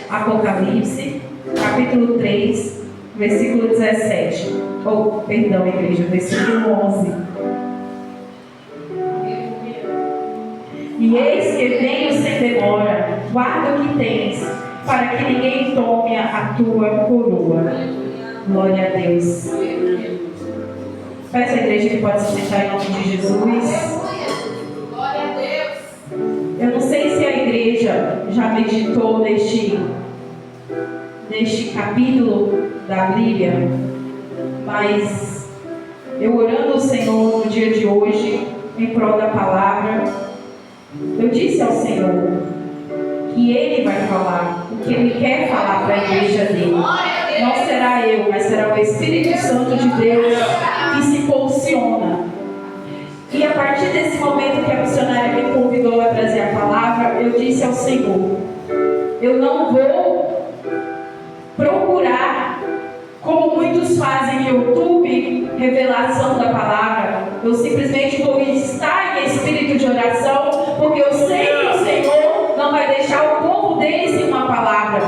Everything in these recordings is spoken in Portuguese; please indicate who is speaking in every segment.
Speaker 1: Apocalipse, capítulo 3, versículo 17. Perdão, igreja, versículo 11. E eis que venho sem demora, guarda o que tens, para que ninguém tome a tua coroa. Glória a Deus. Peço à igreja que pode se sentar em nome de Jesus.
Speaker 2: Glória a Deus.
Speaker 1: Eu não sei se a igreja já meditou neste capítulo da Bíblia, mas eu orando ao Senhor no dia de hoje, em prol da palavra, eu disse ao Senhor que Ele vai falar o que Ele quer falar para a igreja dele. Não será eu, mas será o Espírito Santo de Deus que se posiciona. E a partir desse momento que a missionária me convidou a trazer a palavra, eu disse ao Senhor: eu não vou procurar, como muitos fazem no YouTube, revelação da palavra. Eu simplesmente vou estar em espírito de oração, porque eu sei que o Senhor não vai deixar o povo dele sem uma palavra.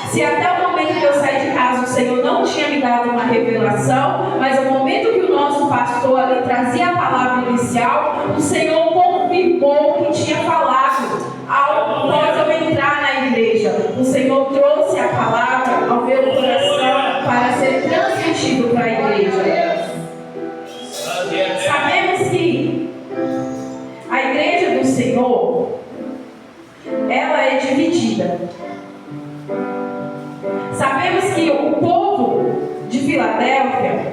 Speaker 1: Se até o momento que eu saí de casa o Senhor não tinha me dado uma revelação, mas no momento que o nosso pastor ali trazia a palavra inicial, o Senhor confirmou que tinha falado após eu entrar na igreja. O Senhor trouxe a palavra ao meu coração para ser transmitido para a igreja. Sabemos que a igreja do Senhor, ela é dividida. Sabemos que o povo de Filadélfia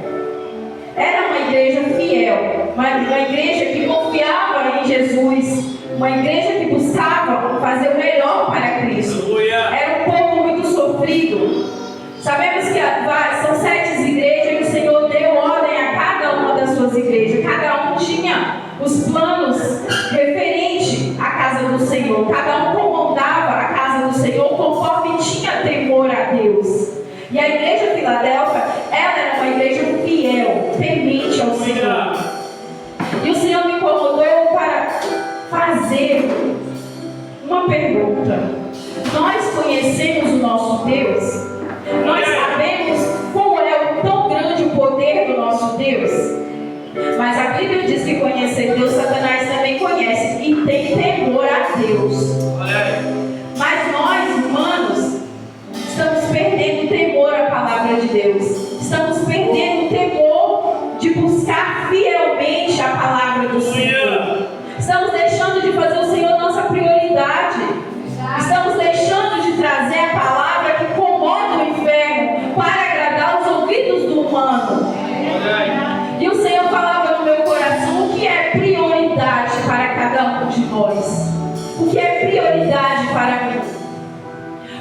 Speaker 1: era uma igreja fiel, uma igreja que confiava em Jesus, uma igreja que buscava fazer o melhor para Cristo. Era um povo muito sofrido. Sabemos que são 7 igrejas e o Senhor deu ordem a cada uma das suas igrejas. Cada um tinha os planos referentes à casa do Senhor. Cada um comandava a casa do Senhor conforme tinha temor a Deus. E a igreja de Filadélfia, ela era uma igreja fiel, temente ao Senhor. E o Senhor me incomodou para fazer uma pergunta. Nós conhecemos o nosso Deus? Nós sabemos qual é o tão grande poder do nosso Deus? Mas a Bíblia diz que conhecer Deus, Satanás também conhece e tem temor a Deus. Mas nós, humanos, estamos perdendo o temor à palavra de Deus. Estamos perdendo o temor de buscar fielmente a palavra do Senhor. Estamos deixando de fazer o Senhor nossa prioridade. Estamos deixando de trazer a palavra que incomoda o inferno para agradar os ouvidos do humano. E o Senhor falava no meu coração o que é prioridade para cada um de nós. O que é prioridade para mim?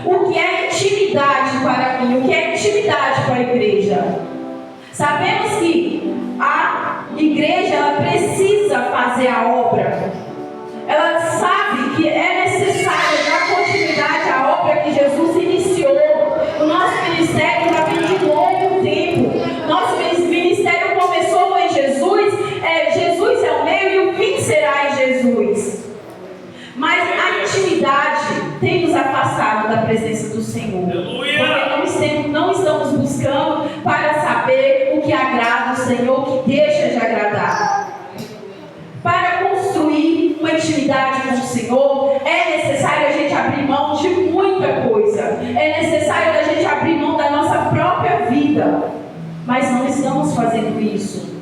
Speaker 1: O que é intimidade para mim? O que é intimidade para a igreja? Sabemos que a igreja ela precisa fazer a obra. Ela sabe que é necessário dar continuidade à obra que Jesus iniciou. O nosso ministério já vem de longo tempo. Nosso ministério começou em Jesus. Jesus é o meio e o fim será em Jesus. Mas a intimidade tem nos afastado da presença do Senhor. Porque não estamos buscando para saber o que agrada o Senhor, o que deixa de agradar. Para construir uma intimidade com o Senhor, é necessário a gente abrir mão de muita coisa. É necessário a gente abrir mão da nossa própria vida. Mas não estamos fazendo isso.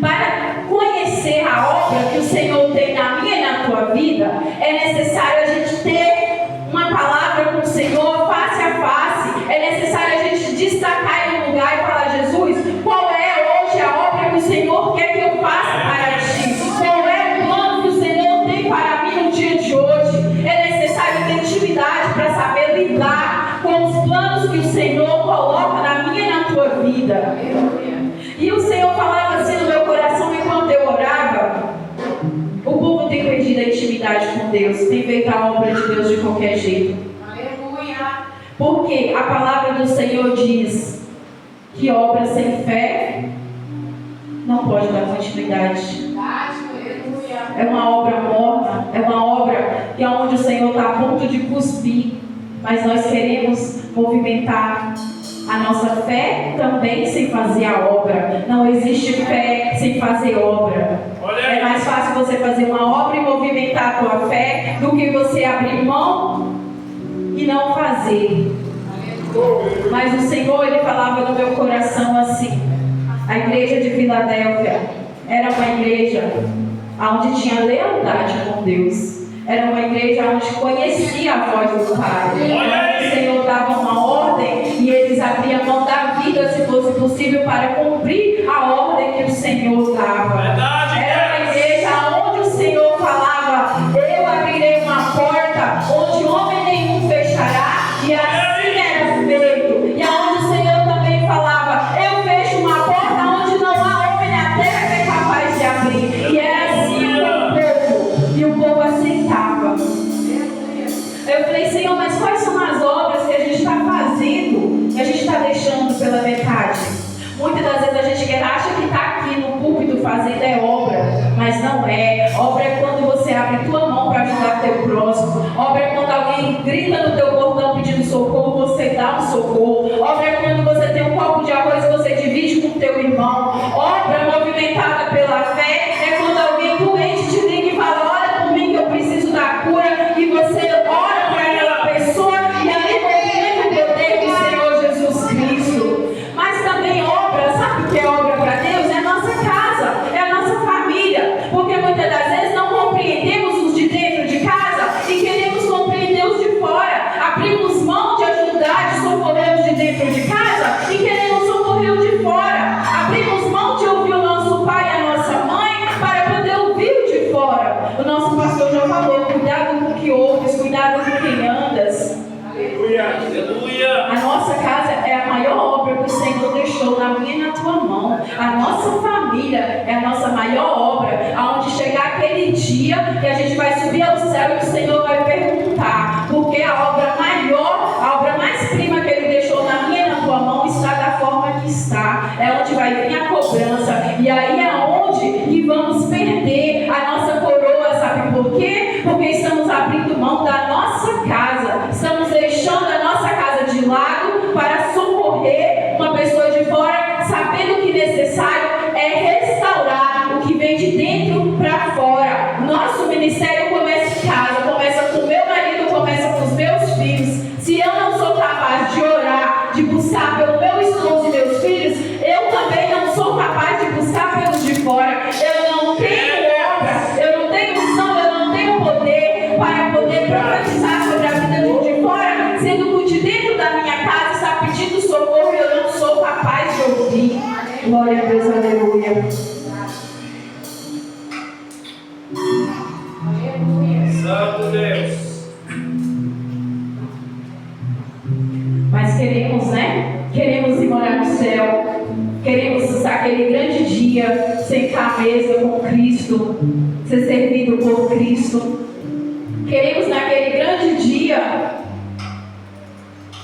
Speaker 1: Para conhecer a obra que o Senhor tem na minha e na tua vida, é necessário a gente ter uma palavra com o Senhor face a face. É necessário a gente destacar em um lugar e falar: Jesus, qual é hoje a obra que o Senhor quer que eu faça para ti? Qual é o plano que o Senhor tem para mim no dia de hoje? É necessário ter intimidade para saber lidar com os planos que o Senhor coloca na minha e na tua vida. E o Senhor falava assim no meu coração enquanto eu orava: o povo tem perdido a intimidade com Deus, tem feito a obra de Deus de qualquer jeito. Aleluia! Porque a palavra do Senhor diz que obra sem fé não pode dar continuidade. É uma obra morna, é uma obra que é onde o Senhor está a ponto de cuspir mas nós queremos movimentar a nossa fé também sem fazer a obra. Não existe fé sem fazer obra. É mais fácil você fazer uma obra e movimentar a tua fé do que você abrir mão e não fazer. Mas o Senhor, Ele falava no meu coração assim: a igreja de Filadélfia era uma igreja onde tinha lealdade com Deus. Era uma igreja onde conhecia a voz do Pai. O Senhor dava uma ordem e eles abriam mão da vida, se fosse possível, para cumprir a ordem que o Senhor dava. Era uma igreja onde o Senhor falava: eu abrirei uma porta onde homem nenhum fechará, e assim era feito. E aonde o Senhor também falava: eu fecho uma porta onde não há homem na terra que é capaz de abrir. E era assim com o povo, e o povo aceitava. Eu falei: Senhor, mas quais são as obras que a gente está fazendo, que a gente está deixando pela metade? Muitas das vezes a gente acha que está aqui no púlpito fazendo é obra, mas não é. Obra é quando você abre tua mão para ajudar teu próximo. Obra é quando alguém grita no teu portão pedindo socorro, você dá um socorro. Obra é quando você tem um copo de arroz e você divide com teu irmão. Obra movimentada pela fé é quando alguém doente te liga e fala: olha por mim que eu preciso da cura, e você ora para aquela pessoa e ali movimenta o poder do Senhor Jesus Cristo. Mas também obra, sabe o que é obra para Deus? É a nossa casa, é a nossa família, porque muitas das vezes não compreendemos os de dentro de casa e queremos compreender os de fora. Abrimos mão de ajudar, de socorrer os de dentro de casa e queremos socorrer os de fora. Abrimos mão de ouvir o nosso pai e a nossa mãe para poder ouvir o de fora. O nosso pastor já falou: cuidado com o que ouves, cuidado com quem andas. A nossa casa é a maior obra que o Senhor deixou na minha e na tua mão. A nossa família é a nossa maior obra, aonde chegar aquele dia que a gente vai subir ao céu e o Senhor vai perguntar, porque a obra maior, a obra mais prima que Ele deixou na minha e na tua mão está da forma que está. É onde vai vir a cobrança, e aí é onde que vamos perder a nossa coroa. Sabe por quê? Porque estamos abrindo mão da nossa casa, estamos deixando a nossa casa de lado para socorrer uma pessoa de fora, sabendo que necessário é restaurar o que vem de dentro para fora. Nosso ministério começa em casa, começa com o meu marido, começa com os meus filhos. Se eu não sou capaz de orar, de buscar pelo meu esposo e meus filhos, eu também não sou capaz de buscar pelos de fora. Eu não tenho obra, eu não tenho unção, eu não tenho poder para poder profetizar sobre a vida do de fora, sendo que o de dentro da minha casa está pedindo socorro e eu não sou capaz de ouvir. Glória a Deus, aleluia.
Speaker 3: Santo Deus.
Speaker 1: Mas queremos, né? Queremos ir morar no céu. Queremos aquele grande dia, sentar à mesa com Cristo, ser servido por Cristo. Queremos naquele grande dia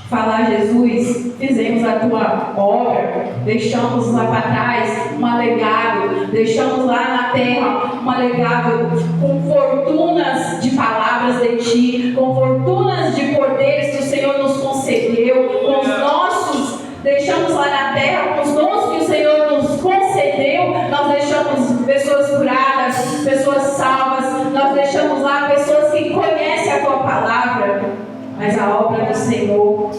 Speaker 1: falar: Jesus, fizemos a tua obra, deixamos lá para trás um legado, deixamos lá na terra um legado com fortunas de palavras de ti, com fortunas de poderes que o Senhor nos concedeu, com os nossos, deixamos lá na terra com os dons que o Senhor nos concedeu. Nós deixamos pessoas curadas, pessoas salvas, nós deixamos lá pessoas que conhecem a tua palavra. Mas a obra do Senhor,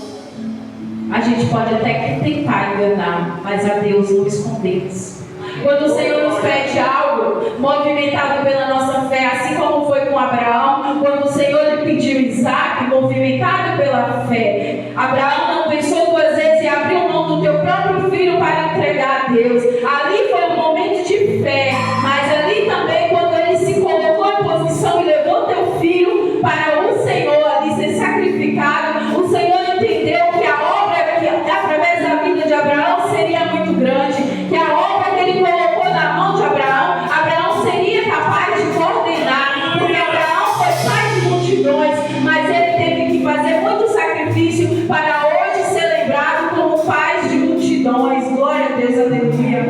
Speaker 1: a gente pode até tentar enganar, mas a Deus não escondemos. Quando o Senhor nos pede algo, movimentado pela nossa fé, assim como foi com Abraão, quando o Senhor lhe pediu Isaac, movimentado pela fé, Abraão não pensou duas vezes e abriu mão do teu próprio filho para entregar a Deus. Ali foi um momento de fé, mas ali também, quando ele se colocou em posição e levou teu filho para o Senhor ali ser sacrificado, o Senhor entendeu que a obra que através da vida de Abraão seria muito grande, que a obra que ele colocou na mão de Abraão, Abraão seria capaz de coordenar, porque Abraão foi pai de multidões, mas ele teve que fazer muito sacrifício para hoje ser lembrado como pai de multidões. Glória a Deus, aleluia.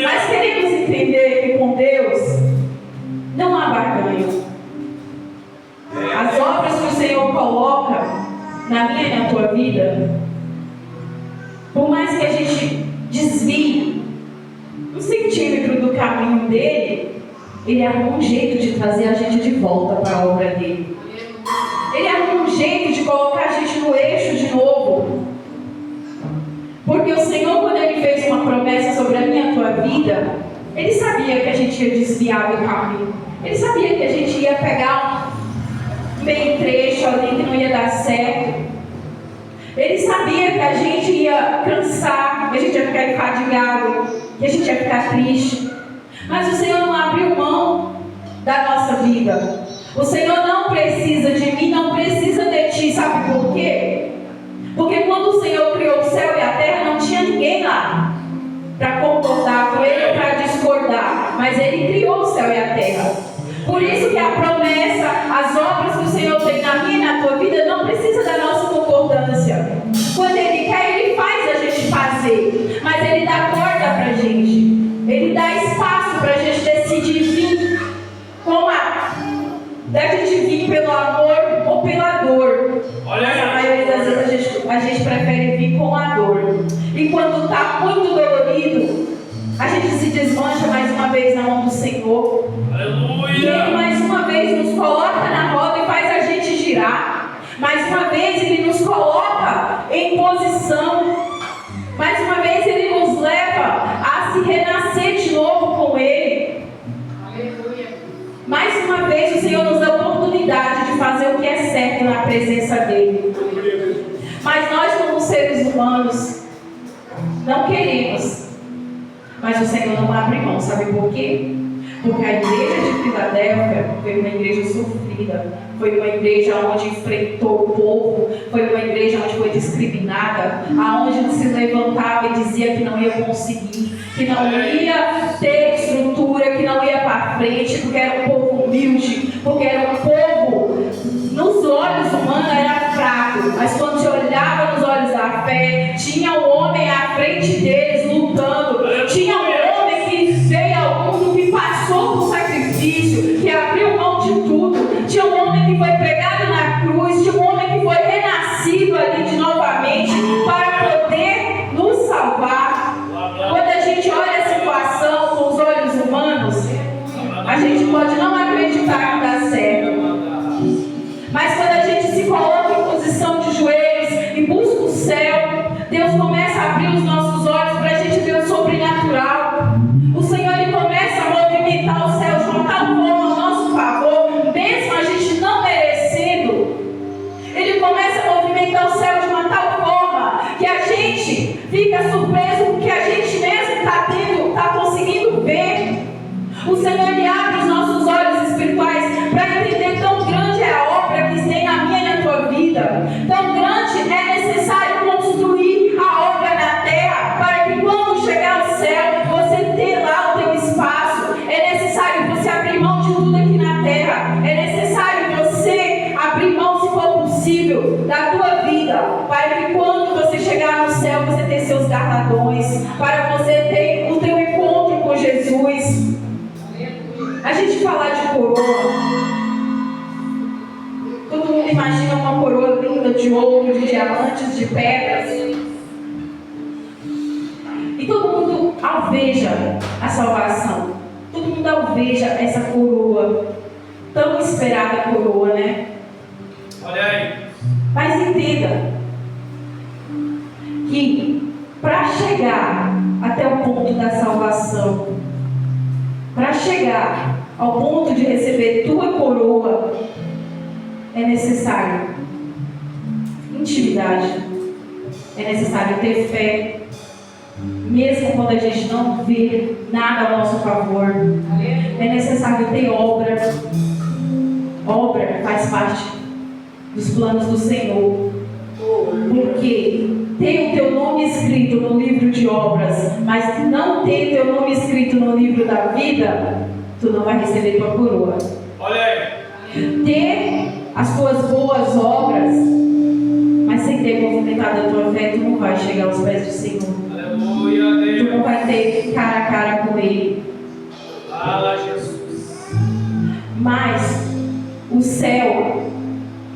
Speaker 1: Mas queremos entender que com Deus não há barganha. As obras que o Senhor coloca na minha e na tua vida, por mais que a gente desvie 1 centímetro do caminho dele, ele arruma um jeito de trazer a gente de volta para a obra dele. Ele arruma um jeito de colocar a gente no eixo de novo. Porque o Senhor, quando Ele fez uma promessa sobre a minha e a tua vida, Ele sabia que a gente ia desviar do caminho. Ele sabia que a gente ia pegar um meio trecho ali que não ia dar certo. Ele sabia que a gente ia cansar, que a gente ia ficar enfadigado, que a gente ia ficar triste. Mas o Senhor não abriu mão da nossa vida. O Senhor não precisa de mim, não precisa de ti. Sabe por quê? Porque quando o Senhor criou o céu e a terra, não tinha ninguém lá para concordar com Ele ou para discordar. Mas Ele criou o céu e a terra. Por isso que a promessa, as obras que o Senhor tem na minha e na tua vida, não precisa da nossa concordância. Quando Ele quer, Ele faz a gente fazer. Mas Ele dá corda para a gente. Ele dá espaço para a gente decidir vir com da gente vir pelo amor ou pela dor. Mas a maioria das vezes a gente prefere vir com a dor. E quando está muito dolorido, a gente se desmancha mais uma vez na mão do Senhor. Aleluia. E Ele mais uma vez nos coloca na roda e faz a gente girar. Mais uma vez Ele nos coloca em posição. Mais uma vez Ele nos leva a se renascer de novo com Ele. Aleluia. Mais uma vez o Senhor nos dá a oportunidade de fazer o que é certo na presença dele. Mas nós, como seres humanos, não queremos. Mas o Senhor não abre mão, sabe por quê? Porque a igreja de Filadélfia foi uma igreja sofrida, foi uma igreja onde enfrentou o povo, foi uma igreja onde foi discriminada, aonde se levantava e dizia que não ia conseguir, que não ia ter estrutura, que não ia para frente, porque era um povo humilde, porque era um povo, nos olhos humanos era fraco, mas quando se olhava nos olhos da fé, tinha um homem à frente deles lutando, tinha um homem que veio ao mundo, que passou por sacrifício, que abriu mão de tudo, tinha um homem que foi pregado na cruz, tinha um homem que foi renascido ali de novamente para poder nos salvar. Quando a gente olha a situação com os olhos humanos, a gente pode não acreditar que dá certo. Mas quando a gente se coloca em posição de joelhos e busca o céu, Deus começa a abrir os nossos olhos para a gente ver o sobrenatural. O Senhor ele começa a movimentar o céu de uma tal forma ao nosso favor, mesmo a gente não merecendo. Ele começa a movimentar o céu de uma tal forma que a gente fica surpreso porque a gente mesmo está conseguindo ver. O Senhor ele abre os nossos olhos espirituais para entender tão grande é a obra que tem na minha e na tua vida. Tão grande é necessário construir a obra na terra para que quando chegar ao céu você ter lá o teu espaço. É necessário você abrir mão de tudo aqui na terra. É necessário você abrir mão, se for possível, da tua vida para que quando você chegar no céu você ter seus galardões, para você ter o teu encontro com Jesus. A gente falar de coroa, todo mundo imagina uma coroa linda de ouro, de diamantes, de pedras. E todo mundo alveja a salvação. Todo mundo alveja essa coroa, tão esperada coroa, né?
Speaker 3: Olha aí.
Speaker 1: Mas entenda que para chegar até o ponto da salvação, para chegar ao ponto de receber tua coroa, é necessário intimidade, é necessário ter fé, mesmo quando a gente não vê nada ao nosso favor. É necessário ter obra. Obra faz parte dos planos do Senhor, porque tem o teu nome escrito no livro de obras, mas não tem o teu nome escrito no livro da vida, tu não vai receber tua coroa.
Speaker 3: Olha aí.
Speaker 1: Ter as tuas boas obras, mas sem ter movimentado a tua fé, tu não vai chegar aos pés do Senhor.
Speaker 3: Aleluia, Deus.
Speaker 1: Tu não vai ter cara a cara com Ele.
Speaker 3: Fala, Jesus.
Speaker 1: Mas o céu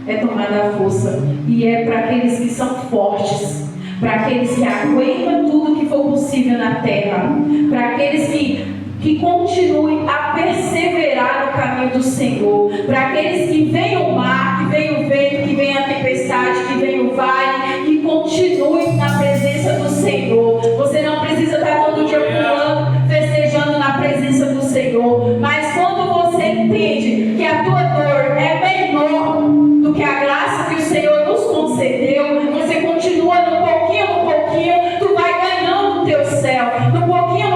Speaker 1: é tomada à força. E é para aqueles que são fortes, para aqueles que aguentam tudo que for possível na terra, para aqueles que continuem a perseverar no caminho do Senhor, para aqueles que veem o mar, que veem o vento, que veem a tempestade, que veem o vale, que continuem na presença do Senhor. Você não precisa estar todo dia pulando, festejando na presença do Senhor, mas quando você entende que a tua dor é menor do que a graça que o Senhor nos concedeu, você continua no pouquinho, tu vai ganhando o teu céu, no pouquinho,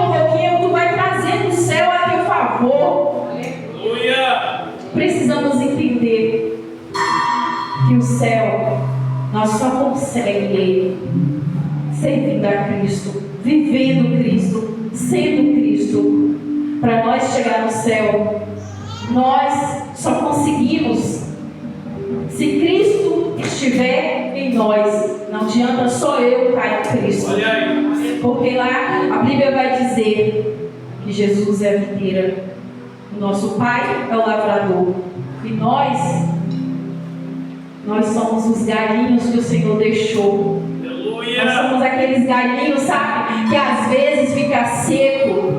Speaker 1: tu vai trazendo o céu a teu favor.
Speaker 3: Aleluia!
Speaker 1: Precisamos entender que o céu nós só conseguimos servindo a Cristo, vivendo Cristo, sendo Cristo. Para nós chegar no céu, nós só conseguimos se Cristo estiver em nós. Não adianta só eu estar em Cristo.
Speaker 3: Olha aí.
Speaker 1: Porque lá a Bíblia vai dizer que Jesus é a videira, o nosso Pai é o lavrador, e nós somos os galinhos que o Senhor deixou.
Speaker 3: Aleluia!
Speaker 1: Nós somos aqueles galinhos, sabe, que às vezes fica seco,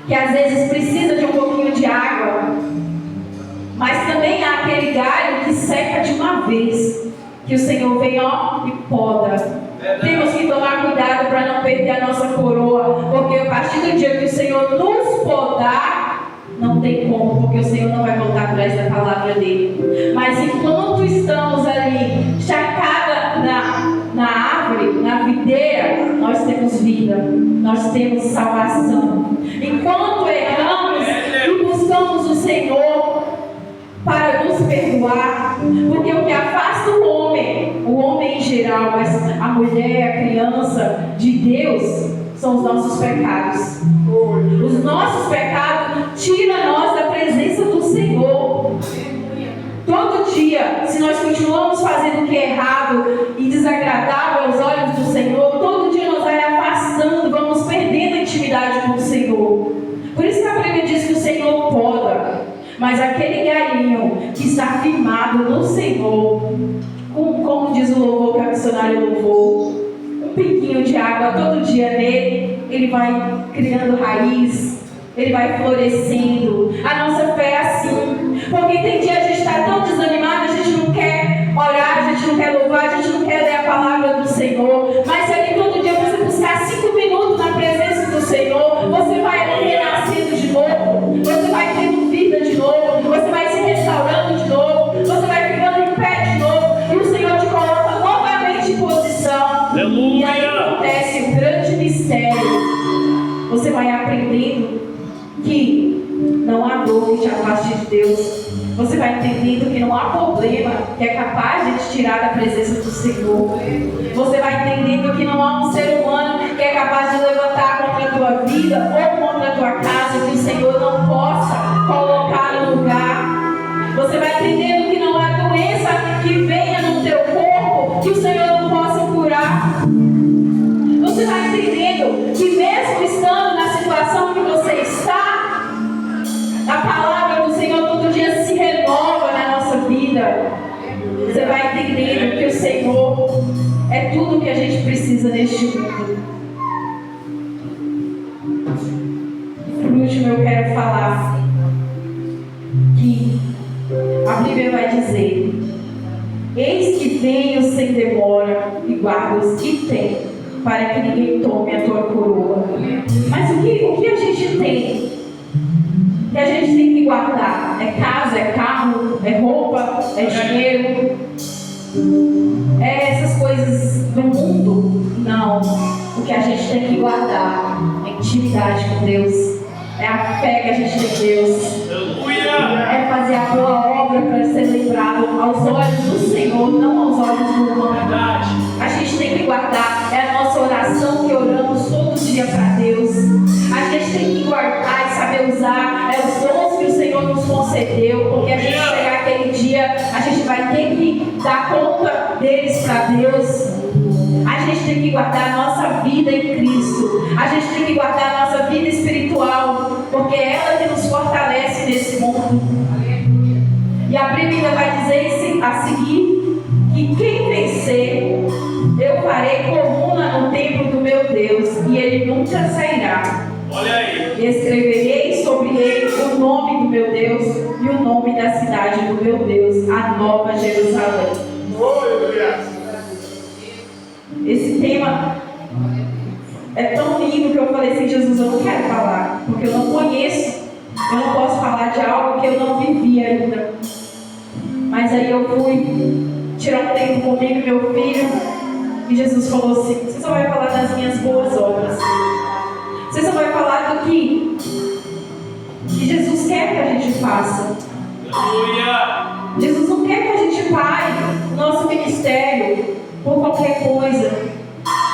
Speaker 1: que às vezes precisa de um pouquinho de água, mas também há aquele galho que seca de uma vez, que o Senhor vem, e poda. Temos que tomar cuidado para não perder a nossa coroa, porque a partir do dia que o Senhor nos podar, não tem como, porque o Senhor não vai voltar atrás da palavra dele. Mas enquanto estamos ali, encharcada na árvore, na videira, nós temos vida, nós temos salvação. Enquanto erramos e buscamos o Senhor para nos perdoar, porque o que afasta o homem em geral, mas a mulher, a criança de Deus, são os nossos pecados. Os nossos pecados tiram nós da presença do Senhor. Todo dia, se nós continuamos fazendo o que é errado e desagradável aos olhos do Senhor, todo dia nós vamos afastando, vamos perdendo a intimidade com o Senhor. Por isso que a Bíblia diz que o Senhor poda, mas aquele galinho que está firmado no Senhor, como diz o louvor, que é o missionário louvor, um pinguinho de água todo dia nele, ele vai criando raiz, ele vai florescendo. A nossa fé é assim, porque tem dia a gente está tão desanimado, a gente não quer orar, a gente não quer louvar, a gente não quer ler a palavra do Senhor, mas se ali todo dia você buscar 5 minutos na presença do Senhor, você vai renascendo de novo, você vai tendo vida de novo, você vai se restaurando de novo, você vai ficando em pé de novo, e o Senhor te coloca novamente em posição.
Speaker 3: Aleluia.
Speaker 1: E aí acontece um grande mistério. Você vai aprendendo que não há dor que te afaste de Deus. Você vai entendendo que não há problema que é capaz de te tirar da presença do Senhor. Você vai entendendo que não há um ser humano que é capaz de levantar contra a tua vida ou contra a tua casa que o Senhor não possa colocar no lugar. Você vai entendendo que não há doença que venha no teu corpo que o Senhor não possa curar. Você vai entendendo que mesmo estando na situação que você está, a palavra do Senhor todo dia se renova na nossa vida. Você vai entendendo que o Senhor é tudo que a gente precisa neste mundo. Por último, eu quero falar que a Bíblia vai dizer: eis que venho sem demora e guardo os que tem, para que ninguém tome a tua coroa. Mas o que a gente tem? Que a gente tem que guardar? É casa, é carro, é roupa, é dinheiro? É essas coisas do mundo? Não. O que a gente tem que guardar é intimidade com Deus. É a fé que a gente tem em Deus. É fazer a boa obra para ser lembrado aos olhos do Senhor, não aos olhos do humano. A gente tem que guardar. É a nossa oração que oramos todo dia para Deus. A gente tem que guardar e saber usar os dons que o Senhor nos concedeu, porque a gente chegar aquele dia, a gente vai ter que dar conta deles para Deus. A gente tem que guardar a nossa vida em Cristo. A gente tem que guardar a nossa vida espiritual, porque é ela que nos fortalece nesse mundo. E a Bíblia vai dizer a seguir que E quem vencer, eu farei coluna no templo do meu Deus, e ele nunca sairá.
Speaker 3: Olha aí.
Speaker 1: E escreverei sobre ele o nome do meu Deus e o nome da cidade do meu Deus, a Nova Jerusalém. Esse tema é tão lindo que eu falei assim: Jesus, eu não quero falar, porque eu não conheço, eu não posso falar de algo que eu não vivi ainda. Mas aí eu fui tirar um tempo comigo e meu filho, e Jesus falou assim: você só vai falar das minhas boas obras, você só vai falar do que Jesus quer que a gente faça.
Speaker 3: Aleluia.
Speaker 1: Jesus não quer que a gente pare o nosso ministério por qualquer coisa.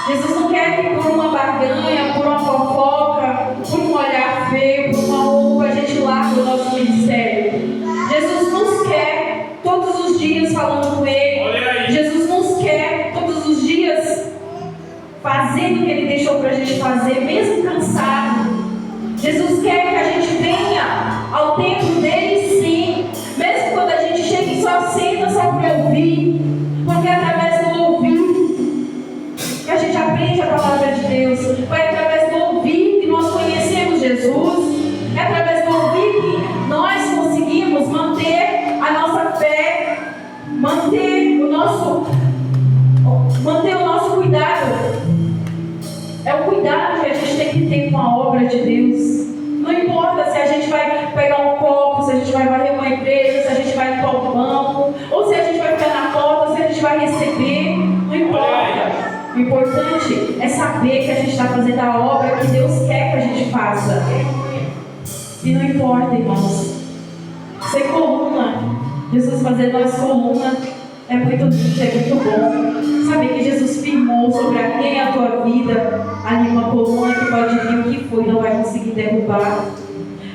Speaker 1: Jesus não quer que por uma barganha, por uma fofoca, por um olhar feio, por uma roupa, a gente largue o nosso ministério. Jesus nos quer todos os dias falando com Ele. Jesus nos quer todos os dias fazendo o que Ele deixou para a gente fazer, mesmo cansado. Jesus quer que a gente venha ao templo dele, sim, mesmo quando a gente chega e só senta só para ouvir, porque é através do ouvir que a gente aprende a palavra de Deus, foi através do ouvir que nós conhecemos Jesus, é através do ouvir que nós conseguimos manter a nossa fé, manter o nosso cuidado. É o cuidado que a gente tem que ter com a obra de Deus. Não importa se a gente vai pegar um copo, se a gente vai varrer uma igreja, se a gente vai limpar o banco, ou se a gente vai ficar na porta, se a gente vai receber. Não importa. O importante é saber que a gente está fazendo a obra que Deus quer que a gente faça. E não importa, irmãos. Ser coluna, Jesus fazer nós coluna, é muito bom. Saber que Jesus firmou sobre a minha e a tua vida ali uma coluna que pode vir o que for e não vai conseguir derrubar.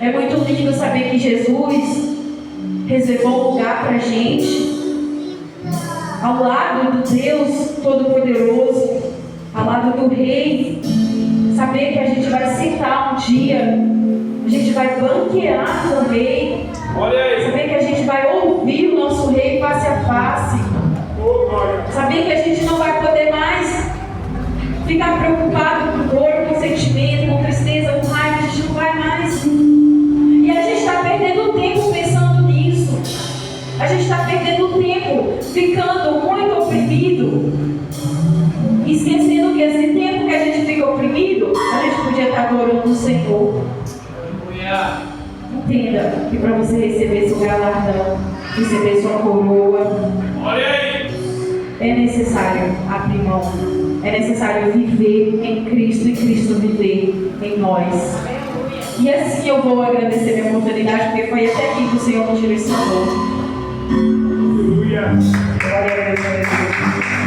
Speaker 1: É muito lindo saber que Jesus reservou um lugar para a gente ao lado do Deus Todo-Poderoso, ao lado do Rei. Saber que a gente vai sentar um dia, a gente vai banquear com o Rei. Saber que a gente vai ouvir o nosso Rei face a face. Saber que a gente não vai poder mais ficar preocupado com dor, com sentimento, com tristeza, com raiva. A gente não vai mais. E a gente está perdendo tempo pensando nisso. A gente está perdendo tempo ficando muito oprimido, esquecendo que esse tempo que a gente fica oprimido, a gente podia estar adorando o Senhor. Entenda que para você receber seu galardão, receber sua coroa, é necessário abrir mão, é necessário viver em Cristo e Cristo viver em nós. E assim eu vou agradecer minha oportunidade, porque foi até aqui que o Senhor nos direcionou. Glória a Deus.